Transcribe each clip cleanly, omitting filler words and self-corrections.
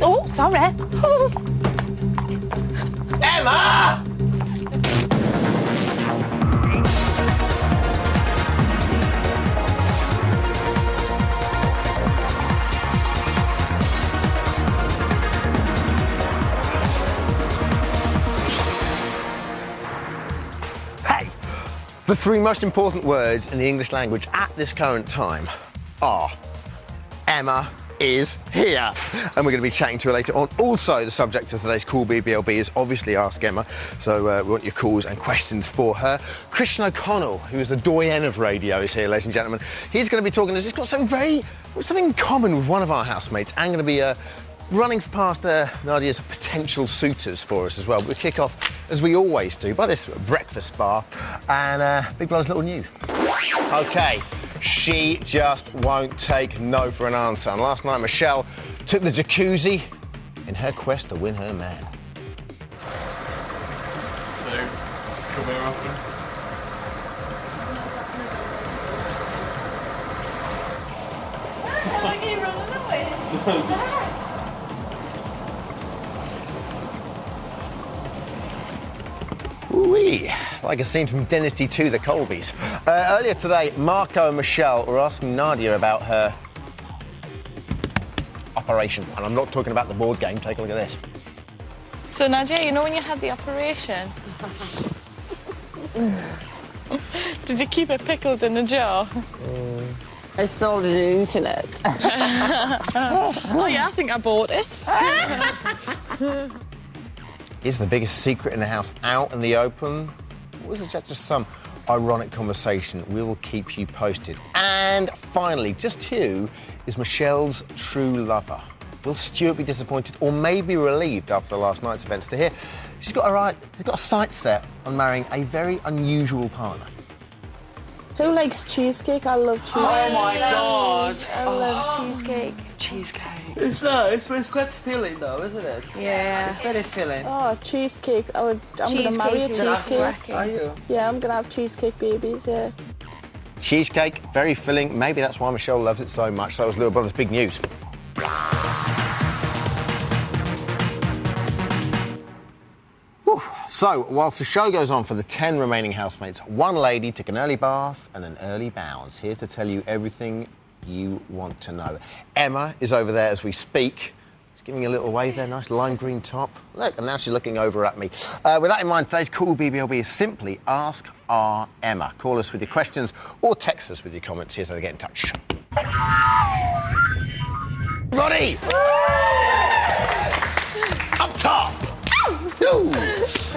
Oh, sorry. Emma! Hey! The three most important words in the English language at this current time are Emma is here, and we're going to be chatting to her later on. Also, the subject of today's Call BBLB is obviously Ask Emma, so we want your calls and questions for her. Christian O'Connell, who is the doyen of radio, is here, ladies and gentlemen. He's going to be talking to us. He's got something in common with one of our housemates, and going to be running past Nadia's potential suitors for us as well. We'll kick off, as we always do, by this breakfast bar, and Big Brother's little news. OK. She just won't take no for an answer. And last night, Michelle took the jacuzzi in her quest to win her man. So, come here often? Why are you running away? Ooh-wee, like a scene from Dynasty 2, The Colbys. Earlier today, Marco and Michelle were asking Nadia about her operation. And I'm not talking about the board game. Take a look at this. So, Nadia, you know when you had the operation? Did you keep it pickled in a jar? I saw it on the internet. Oh, yeah, I think I bought it. Is the biggest secret in the house out in the open? Or is it just some ironic conversation? We'll keep you posted. And finally, just who is Michelle's true lover? Will Stuart be disappointed or maybe relieved after last night's events? To hear, she's got a sight set on marrying a very unusual partner. Who likes cheesecake? I love cheesecake. Oh, my God. I love cheesecake. Cheesecake. It's nice, but it's quite filling though, isn't it? Yeah. It's very filling. Oh, cheesecake. I'm going to marry a cheesecake. Are you? Yeah, I'm going to have cheesecake babies, yeah. Cheesecake, very filling. Maybe that's why Michelle loves it so much. So was Little Brother's big news. Whew. So, whilst the show goes on for the 10 remaining housemates, one lady took an early bath and an early bounce. Here to tell you everything you want to know. Emma is over there as we speak. She's giving you a little wave there, nice lime green top. Look, and now she's looking over at me. With that in mind, today's Call BBLB is simply Ask Our Emma. Call us with your questions or text us with your comments. Here's how to get in touch. Roddy! Up top! Ooh.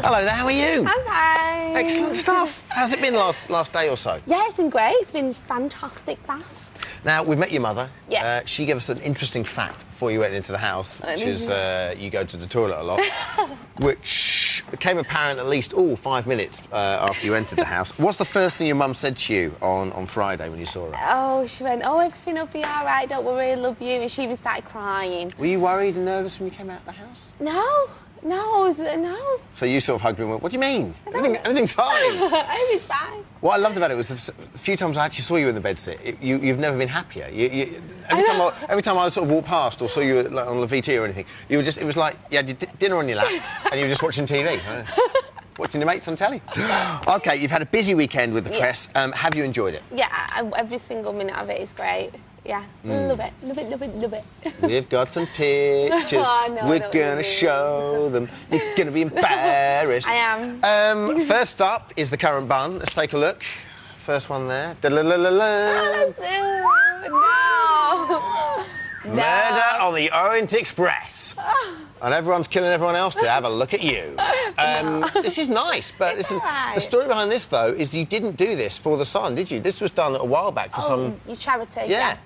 Hello there, how are you? I'm fine. Excellent stuff. How's it been last day or so? Yeah, it's been great. It's been fantastic fast. Now, we've met your mother. Yeah. She gave us an interesting fact before you went into the house, which is you go to the toilet a lot, which became apparent at least 5 minutes after you entered the house. What's the first thing your mum said to you on Friday when you saw her? Oh, she went, oh, everything will be all right, don't worry, I love you. And she even started crying. Were you worried and nervous when you came out of the house? No. No. So you sort of hugged her and went, what do you mean? Everything's fine. Everything's fine. What I loved about it was the few times I actually saw you in the bedsit, you've never been happier. Every time I sort of walked past or saw you like, on the VT or anything, it was like you had your dinner on your lap and you were just watching TV. Watching your mates on telly. OK, you've had a busy weekend with the press. Have you enjoyed it? Yeah, every single minute of it is great. Yeah, love it. We've got some pictures. We're going to show them. You're going to be embarrassed. I am. First up is the currant bun. Let's take a look. First one there. Murder on the Orient Express. And everyone's killing everyone else to have a look at you. This is nice, but the story behind this, though, is you didn't do this for the Sun, did you? This was done a while back for some... your charity, yeah.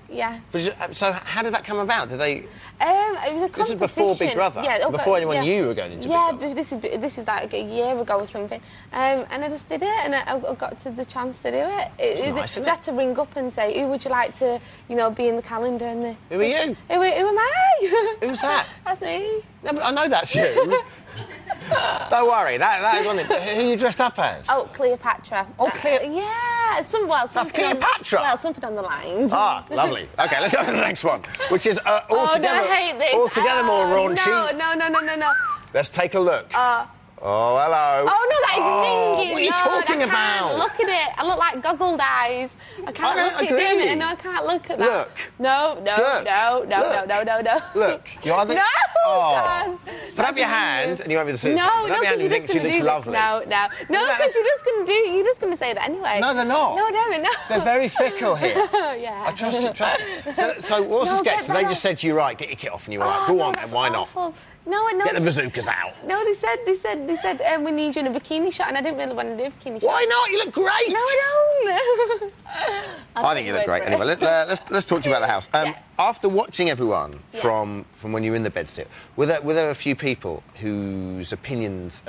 So how did that come about? Did they... It was a competition. This is before Big Brother? Yeah. Before anyone knew you were going into Big Brother? Yeah, this is like a year ago or something. And I just did it, and I got to the chance to do it. It's nice, isn't it? I had to ring up and say, who would you like to, be in the calendar? And who are you? Who am I? Who's that? That's me. No, but I know that's you. Don't worry, that is on it. But who are you dressed up as? Oh, Cleopatra. Oh, Cleopatra. Yeah. Yeah, something Cleopatra? Well, something on the lines. Ah, lovely. Okay, let's go to the next one, which is altogether, I hate this. altogether more raunchy. No. Let's take a look. Oh, hello. Oh, no, that is minging. What are you talking about? Look at it. I look like goggled eyes. I can't look at it. No, I can't look at that. Look. No. Look, you're either... No, Oh. God. Put up your hand and you won't be the scissors. No, Put up your hand and you think she looks lovely. No, because you're just going to say that anyway. No, they're not. No, damn it, no. They're very fickle here. Yeah. I trust you. So what's the sketch? So they just said to you, right, get your kit off, and you were like, go on then, why not? No. Get the bazookas out. No, they said we need you in a bikini shot, and I didn't really want to do a bikini shot. Why not? You look great. No, I don't. I think you look great. Anyway, let's talk to you about the house. After watching everyone from when you were in the bedsit, were there a few people whose opinions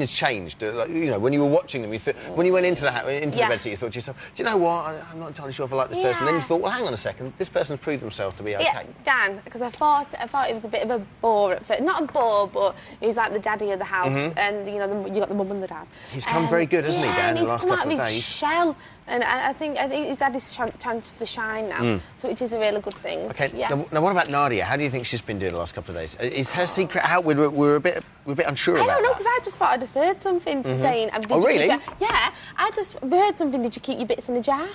changed? Like, you know, when you were watching them, when you went into the bedsit, you thought to yourself, do you know what? I'm not entirely sure if I like this person. And then you thought, well, hang on a second, this person's proved themselves to be okay. Yeah, Dan, because I thought it was a bit of a bore at first. Not a bore, but he's like the daddy of the house, and you know, you got the mum and the dad. He's come very good, hasn't he, Dan, in the last couple of days? Shell. And I think he's had his chance to shine now, so which is a really good thing. Okay. Yeah. Now, what about Nadia? How do you think she's been doing the last couple of days? Is her secret out? We're a bit unsure about that. I don't know, because I just thought I just heard something saying... Oh, really? Yeah, I just heard something. Did you keep your bits in a jar?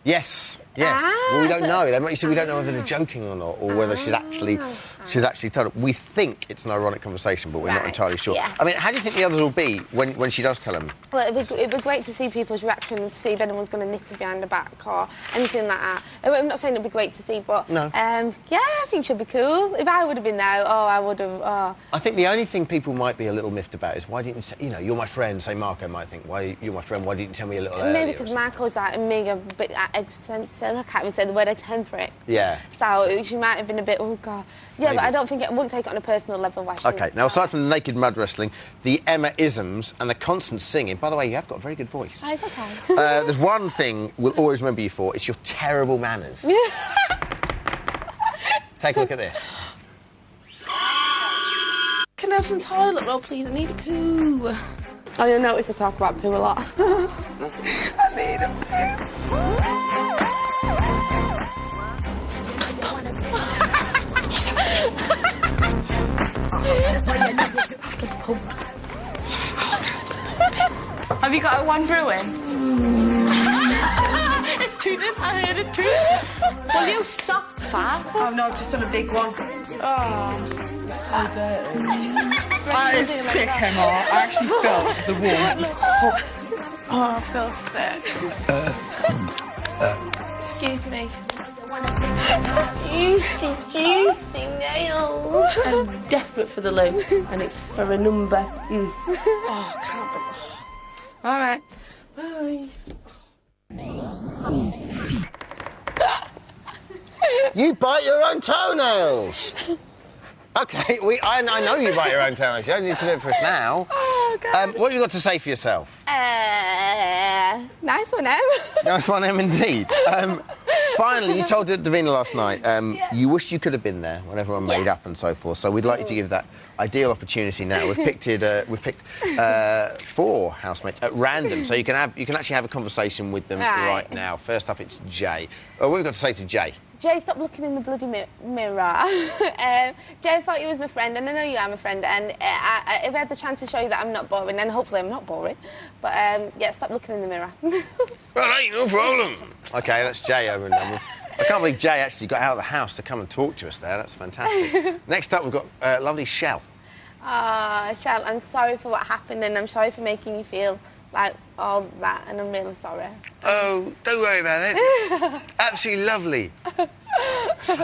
Yes. Well, we don't know. You see, we don't know whether they're joking or not, or whether she's actually told it. We think it's an ironic conversation, but we're not entirely sure. Yeah. I mean, how do you think the others will be when she does tell them? Well, it'd be great to see people's reaction and to see if anyone's going to knit her behind her back or anything like that. I'm not saying it'd be great to see, but no. Yeah, I think she'll be cool. If I would have been there, I would have. I think the only thing people might be a little miffed about is why didn't you say, you know, you're my friend. Say Marco might think, why you're my friend? Why didn't you tell me a little earlier? Maybe because Marco's like mega bit eccentric. I can't even say the word eccentric. Yeah. So she might have been a bit, oh God. Yeah, Maybe. but I don't think I wouldn't take it on a personal level. Okay, now aside from the naked mud wrestling, the Emma-isms and the constant singing, by the way, you have got a very good voice. Oh, it's okay. There's one thing we'll always remember you for, it's your terrible manners. Take a look at this. Can I have some toilet roll, please? I need a poo. Oh, you'll notice I talk about poo a lot. I need a poo. I've just pumped. Have you got a one brewing? I heard it too. Will you stop that? Oh no, I've just done a big one. Oh, So dirty. that is sick, Emma. I actually felt the warmth. Oh, I feel sick. Excuse me. Juicy nails. I'm desperate for the loo, and it's for a number. Oh, I can't believe. All right. Bye. You bite your own toenails! Okay, I know you bite your own toenails. You don't need to do it for us now. Oh, God. What have you got to say for yourself? Nice one, Em. Nice one, Em, indeed. Finally, you told Davina last night you wish you could have been there when everyone made up and so forth. So we'd like you to give that ideal opportunity now. We've picked 4 housemates at random, so you can actually have a conversation with them right now. First up, it's Jay. What have you got to say to Jay? Jay, stop looking in the bloody mirror. Jay, I thought you was my friend, and I know you are my friend, and if I had the chance to show you that I'm not boring, then hopefully I'm not boring. But, yeah, stop looking in the mirror. All right, no problem. OK, that's Jay over and done with. I can't believe Jay actually got out of the house to come and talk to us there. That's fantastic. Next up, we've got lovely Shell. Shell, I'm sorry for what happened, and I'm sorry for making you feel like all that, and I'm really sorry. Oh, don't worry about it. Absolutely lovely.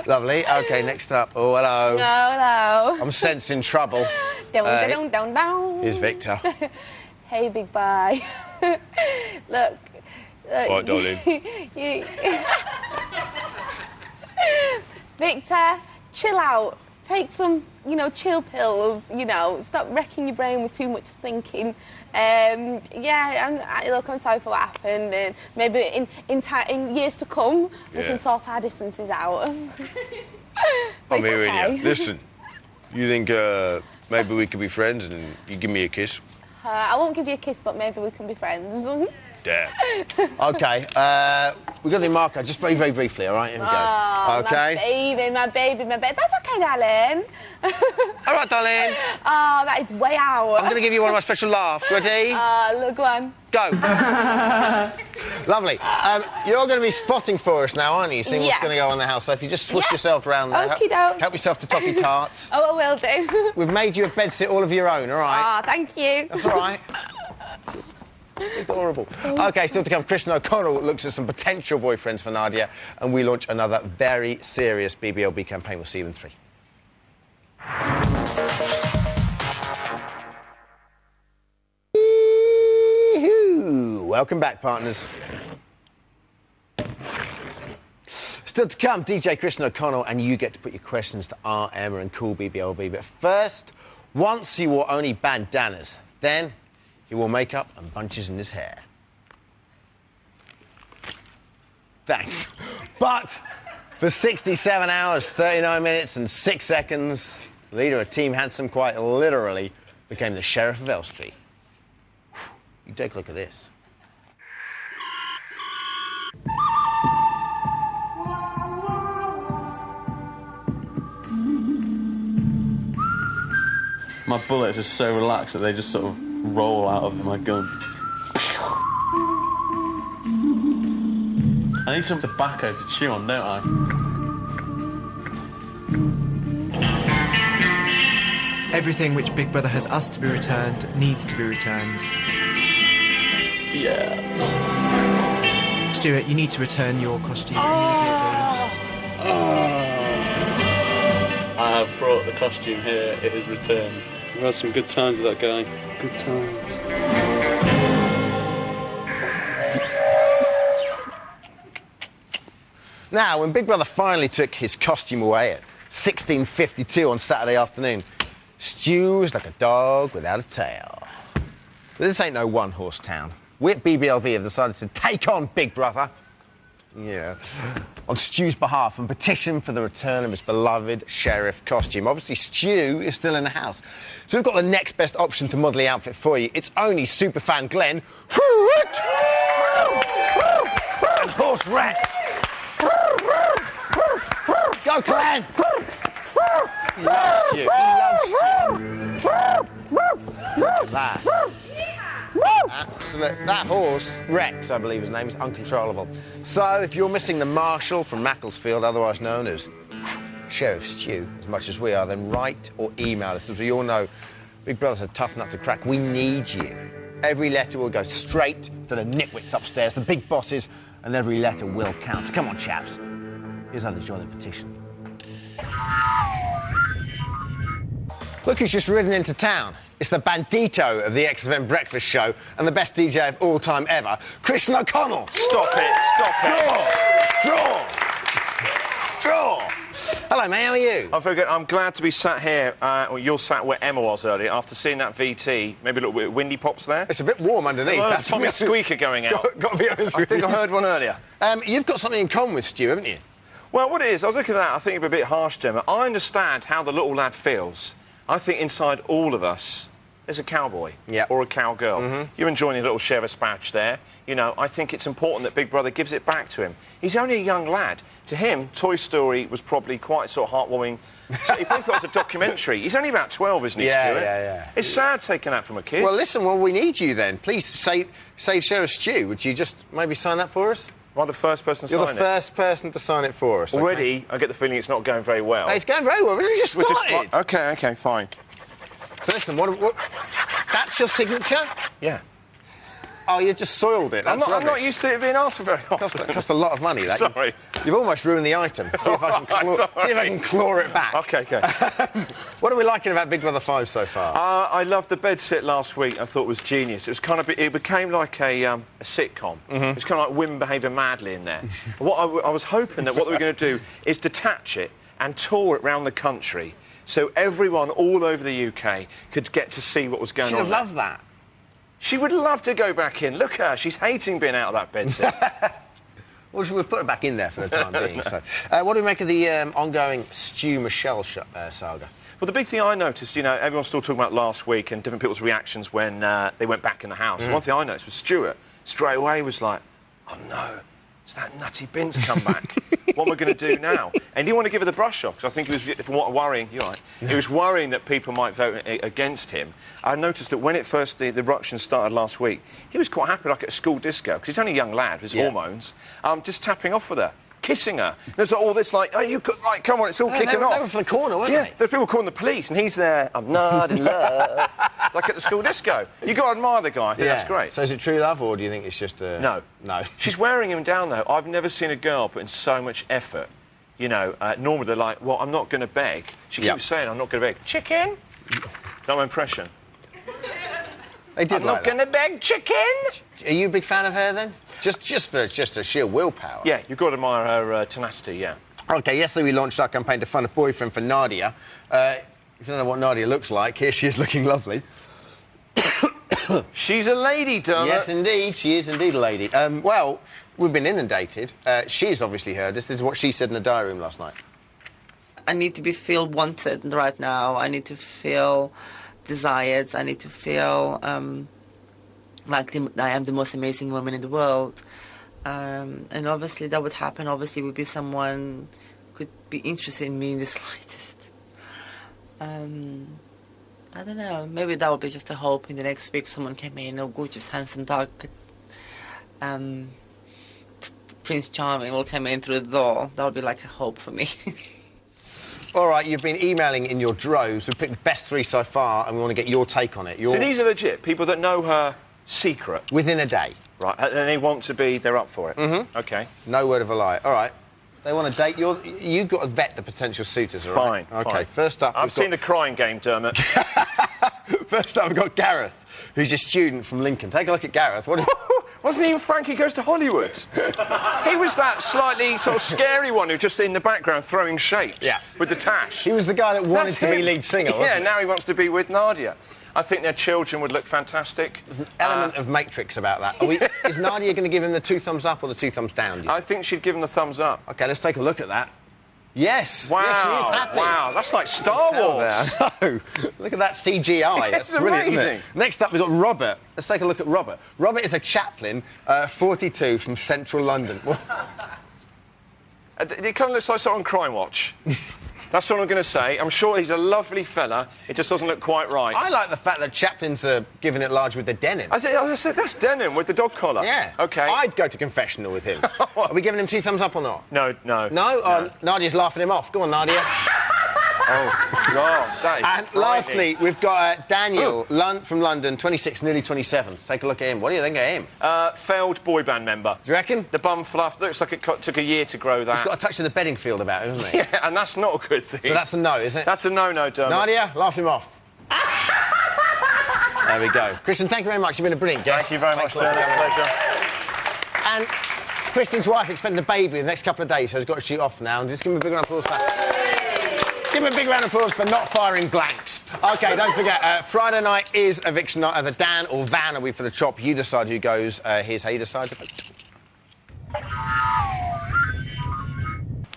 Lovely. OK, next up. Oh, hello. Hello. I'm sensing trouble. Down. Here's Victor. Hey, big boy. Look. Right, darling. Victor, chill out. Take some, chill pills, Stop wrecking your brain with too much thinking. Look, I'm sorry for what happened, and maybe in years to come, we can sort our differences out. I'm hearing you. Listen, you think maybe we could be friends and you give me a kiss? I won't give you a kiss, but maybe we can be friends. damn. OK, we're going to do Marco just very, very briefly, all right? Here we go. Oh, OK? my baby. That's okay, darling. All right, darling. Oh, that is way out. I'm going to give you one of my special laughs. Ready? Look, one. Go. Lovely. You're going to be spotting for us now, aren't you? Seeing what's going to go on in the house. So if you just swoosh yourself around there, help yourself to toffee tarts. Oh, I will do. We've made you a bedsit all of your own, all right? Oh, thank you. That's all right. Adorable. OK, still to come, Christian O'Connell looks at some potential boyfriends for Nadia, and we launch another very serious BBLB campaign. We'll see you in 3. Welcome back, partners. Still to come, DJ Christian O'Connell, and you get to put your questions to R, Emma and Cool BBLB. But first, once he wore only bandanas, then he wore makeup and bunches in his hair. Thanks. But for 67 hours, 39 minutes and 6 seconds, the leader of Team Handsome quite literally became the Sheriff of Elstree. You take a look at this. My bullets are so relaxed that they just sort of roll out of my gun. I need some tobacco to chew on, don't I? Everything which Big Brother has asked to be returned needs to be returned. Yeah. Stuart, you need to return your costume immediately. I have brought the costume here. It is returned. We've had some good times with that guy. Good times. Now, when Big Brother finally took his costume away at 16:52 on Saturday afternoon, Stu was like a dog without a tail. But this ain't no one-horse town. We at BBLB have decided to take on Big Brother, on Stu's behalf and petition for the return of his beloved sheriff costume. Obviously, Stu is still in the house. So we've got the next best option to model the outfit for you. It's only superfan Glenn and horse Rex. Go, Glenn! He loves you. He loves you. That. Absolutely. That horse, Rex, I believe his name, is uncontrollable. So if you're missing the Marshal from Macclesfield, otherwise known as Sheriff Stu, as much as we are, then write or email us. As we all know, Big Brother's a tough nut to crack. We need you. Every letter will go straight to the nitwits upstairs, the big bosses, and every letter will count. So come on, chaps. Here's how to join the petition. Look who's just ridden into town. It's the bandito of the XFM Breakfast Show and the best DJ of all time ever, Christian O'Connell. Stop it. Draw. Hello, mate, how are you? I'm very good. I'm glad to be sat here, you're sat where Emma was earlier, after seeing that VT. Maybe a little bit of windy pops there. It's a bit warm underneath. Oh, Tommy squeaker going out. Got to be honest with you. I think I heard one earlier. You've got something in common with Stu, haven't you? Well, what it is, I was looking at that, I think it'd be a bit harsh, Gemma. I understand how the little lad feels. I think inside all of us, there's a cowboy or a cowgirl. You're enjoying your little sheriff's badge there. You know, I think it's important that Big Brother gives it back to him. He's only a young lad. To him, Toy Story was probably quite sort of heartwarming. He probably thought it was a documentary. He's only about 12, isn't he, Stuart? Yeah. It's sad taking that from a kid. Well, listen, we need you then. Please save Sheriff Stu. Would you just maybe sign that for us? Am I the first person to sign it? You're the first person to sign it for us. Already, I get the feeling it's not going very well. No, it's going very well. We just started. OK, fine. So listen, what... That's your signature? Yeah. Oh, you've just soiled it. I'm not used to it being asked for very often. It cost a lot of money, that. Sorry. You've almost ruined the item. See if I can claw it back. OK. What are we liking about Big Brother 5 so far? I loved the bed sit last week. I thought it was genius. It was kind of... It became like a sitcom. It was kind of like women behaving madly in there. What I was hoping that what they were going to do is detach it and tour it around the country so everyone all over the UK could get to see what was going on. She'd have loved that. She would love to go back in. Look at her. She's hating being out of that bed sit. Well, we've put her back in there for the time being. So, what do we make of the ongoing Stu Michelle saga? Well, the big thing I noticed, you know, everyone's still talking about last week and different people's reactions when they went back in the house. One thing I noticed was Stuart straight away was like, oh no, it's that nutty Bince come back. What am I going to do now? And he didn't want to give her the brush off, because I think he was worrying, you're right, he was worrying that people might vote against him. I noticed that when the eruption started last week, he was quite happy, like at a school disco, because he's only a young lad with his hormones, just tapping off with her. Kissing her. There's all this like, oh, you could, right, come on, it's all kicking off. They were from the corner, weren't they? There's people calling the police, and he's there, I'm not in love, like at the school disco. You got to admire the guy, I think that's great. So is it true love, or do you think it's just a... No. No. She's wearing him down, though. I've never seen a girl put in so much effort. You know, normally they're like, well, I'm not going to beg. She keeps saying, I'm not going to beg. Chicken? Is that my impression? They did I'm not going to beg chicken. Are you a big fan of her, then? Just for a sheer willpower? Yeah, you've got to admire her tenacity, yeah. OK, yesterday we launched our campaign to find a boyfriend for Nadia. If you don't know what Nadia looks like, here she is looking lovely. She's a lady, Dermot. Yes, indeed. She is indeed a lady. Well, we've been inundated. She's obviously heard this. This is what she said in the diary room last night. I need to feel wanted right now. I need to feel desired. I need to feel like I am the most amazing woman in the world. And obviously that would happen. Obviously would be someone could be interested in me in the slightest. I don't know. Maybe that would be just a hope in the next week someone came in, a gorgeous, handsome, dark Prince Charming will come in through the door. That would be like a hope for me. All right, you've been emailing in your droves. We've picked the best 3 so far, and we want to get your take on it. So these are legit people that know her secret? Within a day. Right, and they want to be, they're up for it? Mm-hmm. OK. No word of a lie. All right. They want to date. You've got to vet the potential suitors, all right? Fine. OK, first up... I've seen the crying game, Dermot. First up, we've got Gareth, who's a student from Lincoln. Take a look at Gareth. Wasn't he in Frankie Goes to Hollywood? He was that slightly sort of scary one who just in the background throwing shapes with the tash. He was the guy that wanted to be lead singer, wasn't he? Now he wants to be with Nadia. I think their children would look fantastic. There's an element of Matrix about that. Is Nadia going to give him the 2 thumbs up or the 2 thumbs down? I think she'd give him the thumbs up. OK, let's take a look at that. Yes. Wow. Yes, she is happy. Wow, that's like Star Wars. No, look at that CGI. That's brilliant, amazing. Isn't it? Next up, we've got Robert. Let's take a look at Robert. Robert is a chaplain, 42, from central London. He kind of looks like someone on Crime Watch. That's all I'm going to say. I'm sure he's a lovely fella. It just doesn't look quite right. I like the fact that chaplains are giving it large with the denim. I said that's denim with the dog collar. Yeah. OK. I'd go to confessional with him. Are we giving him 2 thumbs up or not? No, no. No? Oh, Nadia's laughing him off. Go on, Nadia. Oh, God, that is And lastly, we've got Daniel from London, 26, nearly 27. Take a look at him. What do you think of him? Failed boy band member. Do you reckon? The bum fluff. Looks like it took a year to grow that. He's got a touch of the Beddingfield about him, hasn't he? Yeah, and that's not a good thing. So that's a no, isn't it? That's a no-no, Dermot. Nadia, laugh him off. There we go. Christian, thank you very much. You've been a brilliant guest. Thank you very much, Dermot. Pleasure. And Christian's wife expecting a baby in the next couple of days, so he's got to shoot off now. And just give him a big round of applause for that. Give him a big round of applause for not firing blanks. OK, don't forget, Friday night is eviction night. Either Dan or Van are we for the chop. You decide who goes. Here's how you decide to vote.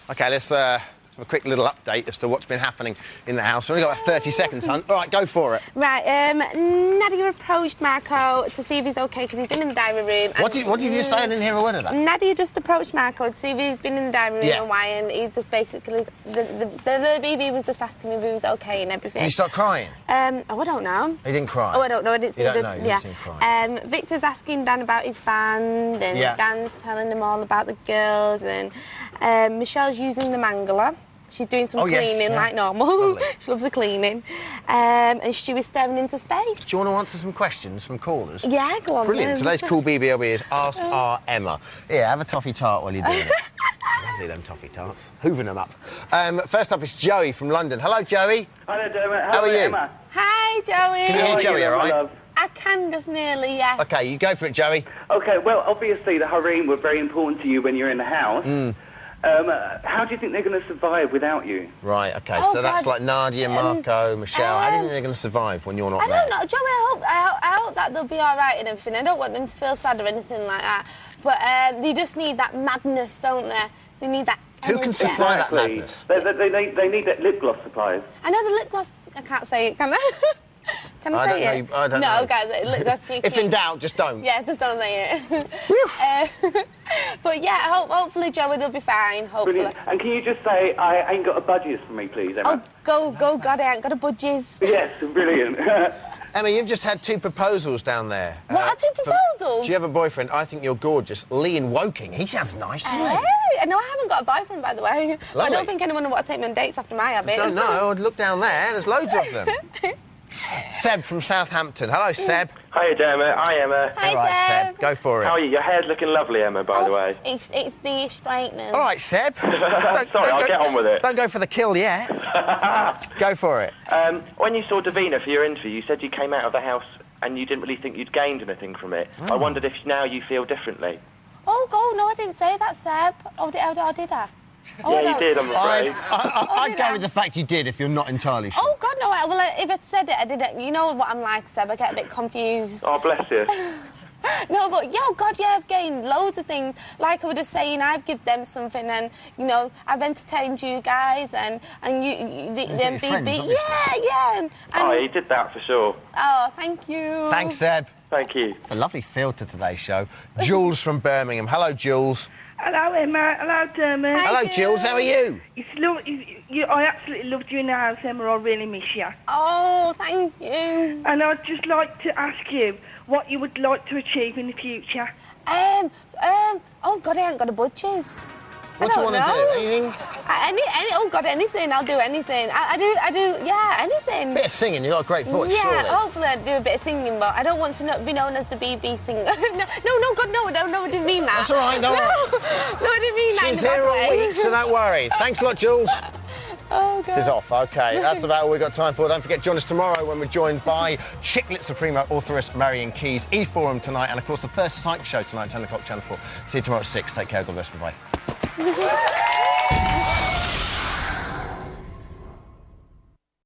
OK, let's have a quick little update as to what's been happening in the house. We've only got about 30 seconds, hun. All right, go for it. Right, Nadia approached Marco to see if he's OK, because he's been in the diary room. What did you just say? I didn't hear a word of that. Nadia just approached Marco to see if he's been in the diary room and why, and he just basically... The BB was just asking if he was OK and everything. Did you start crying? I don't know. He didn't cry? Oh, I don't know. I didn't see you don't know. You didn't see him crying. Victor's asking Dan about his band, and Dan's telling him all about the girls, and Michelle's using the mangala. She's doing some cleaning like normal. She loves the cleaning. And Stewie's staring into space. Do you want to answer some questions from callers? Yeah, go on. Brilliant. Today's cool BBLB is Ask Our Emma. Yeah, have a toffee tart while you're doing it. Lovely, them toffee tarts. Hoovering them up. First up is Joey from London. Hello, Joey. Hello, Dermot. How are you? Emma? Hi, Joey. Can you hear Joey, all right? I can just nearly, yeah. OK, you go for it, Joey. OK, well, obviously the harem were very important to you when you're in the house. How do you think they're going to survive without you? Right, OK, so that's like Nadia, Marco, Michelle. How do you think they're going to survive when you're not there? I don't know, Joey, I hope that they'll be all right and everything. I don't want them to feel sad or anything like that. But they just need that madness, don't they? They need that energy. Who can supply that madness? They need that lip gloss supplies. I know the lip gloss... I can't say it, can I? Can I say it? I don't know. No, guys, look, if in doubt, just don't. Yeah, just don't say it. But yeah, hopefully Joey will be fine, hopefully. Brilliant. And can you just say, I ain't got a budgies for me, please, Emma? Oh, go, God, I ain't got a budgies. Yes, brilliant. Emma, you've just had 2 proposals down there. What are 2 proposals? Do you have a boyfriend? I think you're gorgeous. Liam Woking. He sounds nice, doesn't he? No, I haven't got a boyfriend, by the way. I don't think anyone will want to take me on dates after my habits. I don't know. Look down there. There's loads of them. Seb from Southampton. Hello, Seb. Hiya, Emma. Hi, Emma. Hi, All right, Seb. Go for it. How are you? Your hair's looking lovely, Emma, by the way. It's the straightener. All right, Seb. Sorry, I'll get on with it. Don't go for the kill yet. Go for it. When you saw Davina for your interview, you said you came out of the house and you didn't really think you'd gained anything from it. I wondered if now you feel differently. Oh, no, I didn't say that, Seb. Did I? Yeah, you did, I'm afraid. I'd go with the fact you did if you're not entirely sure. Oh, God, no. Well, if I'd said it, I didn't. You know what I'm like, Seb. I get a bit confused. Oh, bless you. No, but, I've gained loads of things. Like I was just saying, I've given them something and, I've entertained you guys and you the MBB. Yeah. Oh, you did that for sure. Oh, thank you. Thanks, Seb. Thank you. It's a lovely feel to today's show. Jules from Birmingham. Hello, Jules. Hello, Emma. Hello, Dermot. Hello, Jules. How are you? I absolutely loved you in the house, Emma. I really miss you. Oh, thank you. And I'd just like to ask you what you would like to achieve in the future. Oh, God, I ain't got a budgies. What do you want to do? Anything? Oh, God, anything. I'll do anything. I do, anything. Bit of singing. You've got a great voice, yeah, surely. hopefully I'll do a bit of singing, but I don't want to be known as the BB singer. no, God, no, I didn't mean that. That's all right, don't worry. No, I didn't mean that. She's here all week, so don't worry. Thanks a lot, Jules. Oh, God. She's off. OK, that's about all we've got time for. Don't forget, join us tomorrow when we're joined by Chicklet Supremo authoress Marion Keyes, E-Forum tonight, and, of course, the first Psych Show tonight, 10 o'clock, Channel 4. See you tomorrow at 6. Take care. God bless. Bye-bye.